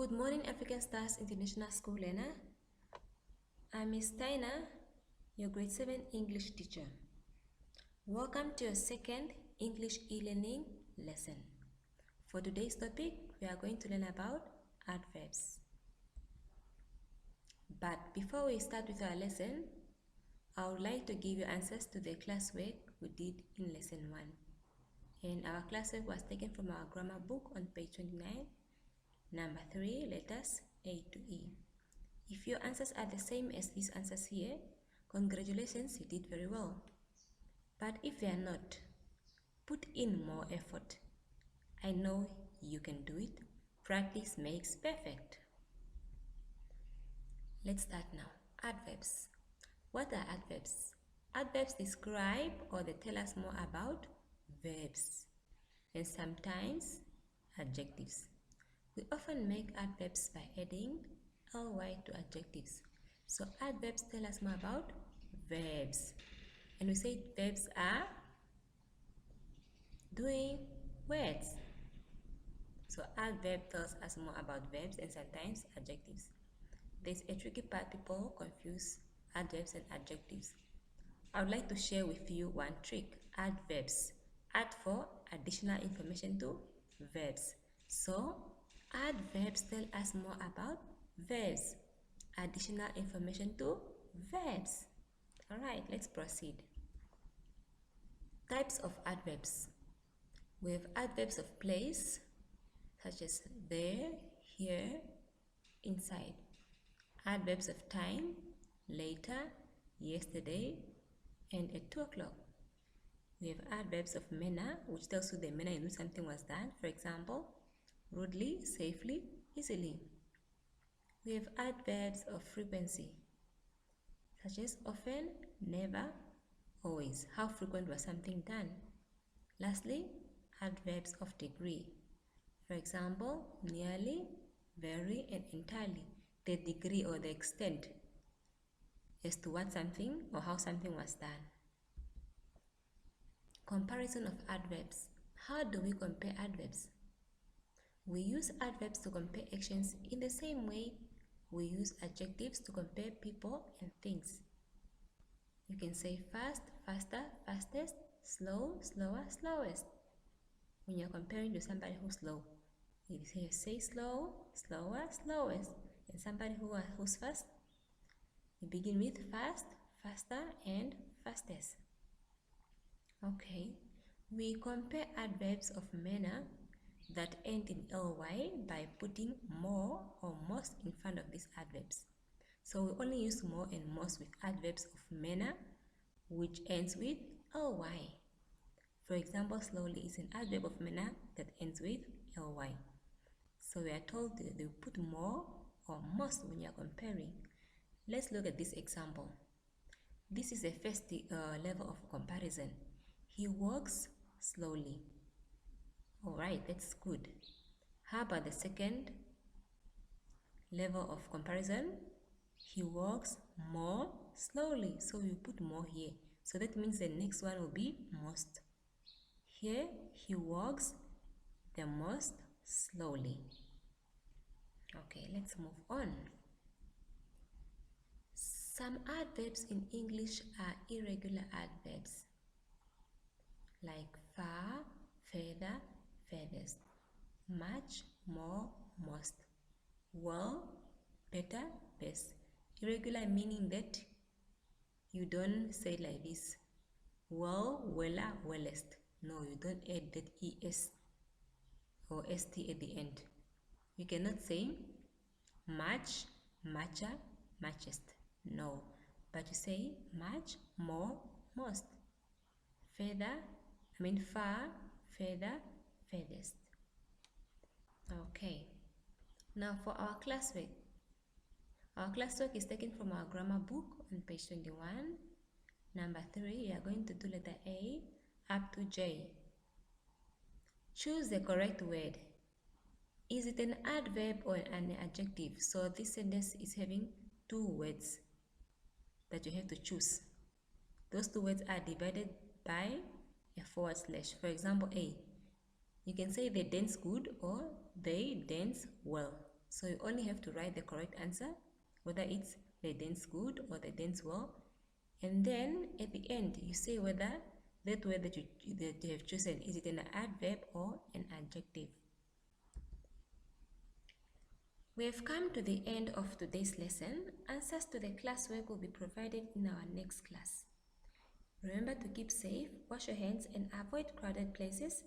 Good morning, African Stars International School learner. I'm Miss Tina, your grade 7 English teacher. Welcome to your second English e-learning lesson. For today's topic, we are going to learn about adverbs. But before we start with our lesson, I would like to give you answers to the classwork we did in lesson 1. And our classwork was taken from our grammar book on page 29. Number 3, letters A to E. If your answers are the same as these answers here, congratulations, you did very well. But if they are not, put in more effort. I know you can do it. Practice makes perfect. Let's start now. Adverbs. What are adverbs? Adverbs describe or they tell us more about verbs and sometimes adjectives. We often make adverbs by adding ly to adjectives. So adverbs tell us more about verbs. And we say verbs are doing words. So adverb tells us more about verbs and sometimes adjectives. There's a tricky part people confuse adverbs and adjectives. I would like to share with you one trick. Adverbs. Add for additional information to verbs. So adverbs tell us more about verbs. Additional information to verbs. Alright, let's proceed. Types of adverbs. We have adverbs of place, such as there, here, inside. Adverbs of time, later, yesterday, and at 2 o'clock. We have adverbs of manner, which tells you the manner in which something was done. For example, rudely, safely, easily. We have adverbs of frequency, such as often, never, always. How frequent was something done? Lastly, adverbs of degree. For example, nearly, very, and entirely. The degree or the extent as to what something or how something was done. Comparison of adverbs. How do we compare adverbs? We use adverbs to compare actions in the same way we use adjectives to compare people and things. You can say fast, faster, fastest, slow, slower, slowest. When you're comparing to somebody who's slow, you say slow, slower, slowest. And somebody who's fast, you begin with fast, faster, and fastest. Okay, we compare adverbs of manner that end in ly by putting more or most in front of these adverbs. So we only use more and most with adverbs of manner which ends with ly. For example, slowly is an adverb of manner that ends with ly. So we are told that they put more or most when you are comparing. Let's look at this example. This is the first level of comparison. He walks slowly. Alright, that's good. How about the second level of comparison? He walks more slowly. So we put more here. So that means the next one will be most. Here, he walks the most slowly. Okay, let's move on. Some adverbs in English are irregular adverbs, like far, further, furthest, much, more, most, well, better, best. Irregular meaning that you don't say like this, well, weller, wellest. No, you don't add that es or st at the end. You cannot say much, mucher, muchest. No, but you say much, more, most. Far, further, furthest. Okay. Now for our classwork. Our classwork is taken from our grammar book on page 21. Number 3, we are going to do letter A up to J. Choose the correct word. Is it an adverb or an adjective? So this sentence is having 2 words that you have to choose. Those 2 words are divided by a forward slash. For example, A. You can say they dance good or they dance well. So you only have to write the correct answer, whether it's they dance good or they dance well. And then at the end, you say whether that word that you have chosen, is it an adverb or an adjective. We have come to the end of today's lesson. Answers to the classwork will be provided in our next class. Remember to keep safe, wash your hands, and avoid crowded places.